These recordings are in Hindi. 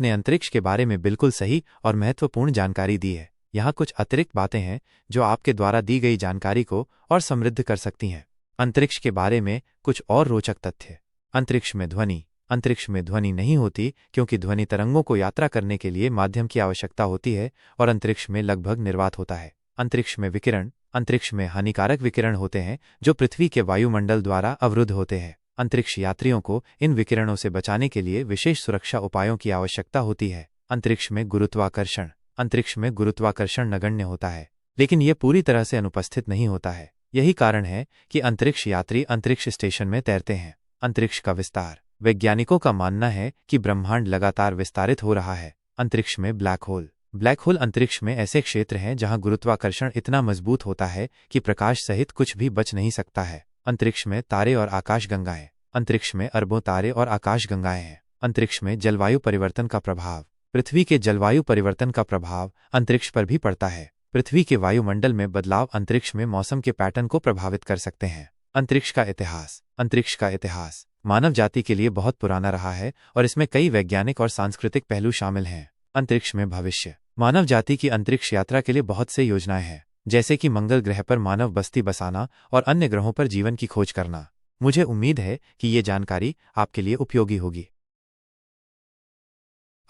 आपने अंतरिक्ष के बारे में बिल्कुल सही और महत्वपूर्ण जानकारी दी है। यहाँ कुछ अतिरिक्त बातें हैं जो आपके द्वारा दी गई जानकारी को और समृद्ध कर सकती हैं। अंतरिक्ष के बारे में कुछ और रोचक तथ्य। अंतरिक्ष में ध्वनि नहीं होती क्योंकि ध्वनि तरंगों को यात्रा करने के लिए माध्यम की आवश्यकता होती है और अंतरिक्ष में लगभग निर्वात होता है। अंतरिक्ष में हानिकारक विकिरण होते हैं जो पृथ्वी के वायुमंडल द्वारा अवरुद्ध होते हैं। अंतरिक्ष यात्रियों को इन विकिरणों से बचाने के लिए विशेष सुरक्षा उपायों की आवश्यकता होती है। अंतरिक्ष में गुरुत्वाकर्षण नगण्य होता है, लेकिन यह पूरी तरह से अनुपस्थित नहीं होता है। यही कारण है कि अंतरिक्ष यात्री अंतरिक्ष स्टेशन में तैरते हैं। अंतरिक्ष का विस्तार। वैज्ञानिकों का मानना है कि ब्रह्मांड लगातार विस्तारित हो रहा है। अंतरिक्ष में ब्लैक होल अंतरिक्ष में ऐसे क्षेत्र हैं जहां गुरुत्वाकर्षण इतना मजबूत होता है कि प्रकाश सहित कुछ भी बच नहीं सकता है। अंतरिक्ष में तारे और आकाशगंगाएं। अंतरिक्ष में अरबों तारे और आकाशगंगाएं हैं। अंतरिक्ष में जलवायु परिवर्तन का प्रभाव। पृथ्वी के जलवायु परिवर्तन का प्रभाव अंतरिक्ष पर भी पड़ता है। पृथ्वी के वायुमंडल में बदलाव अंतरिक्ष में मौसम के पैटर्न को प्रभावित कर सकते हैं। अंतरिक्ष का इतिहास मानव जाति के लिए बहुत पुराना रहा है और इसमें कई वैज्ञानिक और सांस्कृतिक पहलू शामिल हैं। अंतरिक्ष में भविष्य। मानव जाति की अंतरिक्ष यात्रा के लिए बहुत से योजनाएं हैं, जैसे कि मंगल ग्रह पर मानव बस्ती बसाना और अन्य ग्रहों पर जीवन की खोज करना। मुझे उम्मीद है कि ये जानकारी आपके लिए उपयोगी होगी।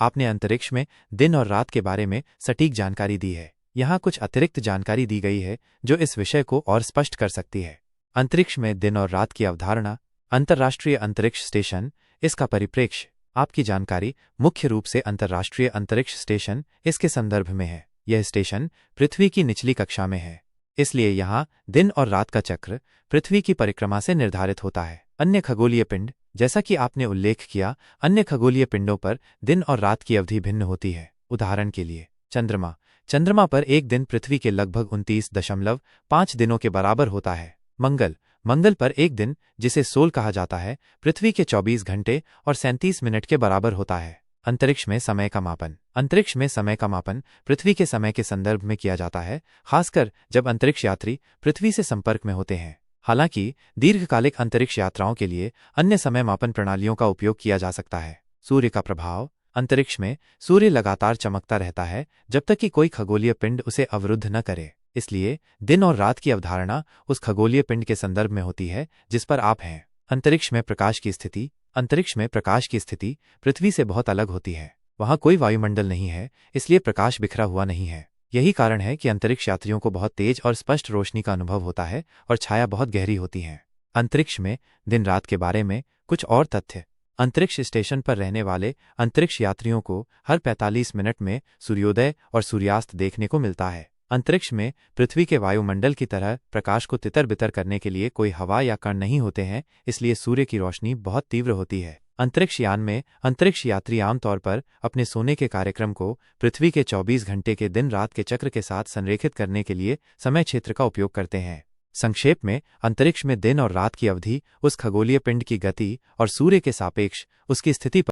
आपने अंतरिक्ष में दिन और रात के बारे में सटीक जानकारी दी है। यहाँ कुछ अतिरिक्त जानकारी दी गई है जो इस विषय को और स्पष्ट कर सकती है। अंतरिक्ष में दिन और रात की अवधारणा। अंतर्राष्ट्रीय अंतरिक्ष स्टेशन, इसका परिप्रेक्ष्य। आपकी जानकारी मुख्य रूप से अंतर्राष्ट्रीय अंतरिक्ष स्टेशन इसके संदर्भ में है। यह स्टेशन पृथ्वी की निचली कक्षा में है, इसलिए यहाँ दिन और रात का चक्र पृथ्वी की परिक्रमा से निर्धारित होता है। अन्य खगोलीय पिंड। जैसा कि आपने उल्लेख किया, अन्य खगोलीय पिंडों पर दिन और रात की अवधि भिन्न होती है। उदाहरण के लिए चंद्रमा पर एक दिन पृथ्वी के लगभग 29.5 दिनों के बराबर होता है। मंगल पर एक दिन, जिसे सोल कहा जाता है, पृथ्वी के 24 घंटे और 37 मिनट के बराबर होता है। अंतरिक्ष में समय का मापन पृथ्वी के समय के संदर्भ में किया जाता है, खासकर जब अंतरिक्ष यात्री पृथ्वी से संपर्क में होते हैं। हालांकि दीर्घकालिक अंतरिक्ष यात्राओं के लिए अन्य समय मापन प्रणालियों का उपयोग किया जा सकता है। सूर्य का प्रभाव। अंतरिक्ष में सूर्य लगातार चमकता रहता है जब तक कि कोई खगोलीय पिंड उसे अवरुद्ध न करे, इसलिए दिन और रात की अवधारणा उस खगोलीय पिंड के संदर्भ में होती है जिस पर आप हैं। अंतरिक्ष में प्रकाश की स्थिति पृथ्वी से बहुत अलग होती है। वहां कोई वायुमंडल नहीं है, इसलिए प्रकाश बिखरा हुआ नहीं है। यही कारण है कि अंतरिक्ष यात्रियों को बहुत तेज और स्पष्ट रोशनी का अनुभव होता है और छाया बहुत गहरी होती है। अंतरिक्ष में दिन रात के बारे में कुछ और तथ्य। अंतरिक्ष स्टेशन पर रहने वाले अंतरिक्ष यात्रियों को हर 45 मिनट में सूर्योदय और सूर्यास्त देखने को मिलता है। अंतरिक्ष में पृथ्वी के वायुमंडल की तरह प्रकाश को तितर बितर करने के लिए कोई हवा या कण नहीं होते हैं, इसलिए सूर्य की रोशनी बहुत तीव्र होती है। अंतरिक्ष यान में अंतरिक्ष यात्री आमतौर पर अपने सोने के कार्यक्रम को पृथ्वी के 24 घंटे के दिन रात के चक्र के साथ संरेखित करने के लिए समय क्षेत्र का उपयोग करते हैं। संक्षेप में, अंतरिक्ष में दिन और रात की अवधि उस खगोलीय पिंड की गति और सूर्य के सापेक्ष उसकी स्थिति पर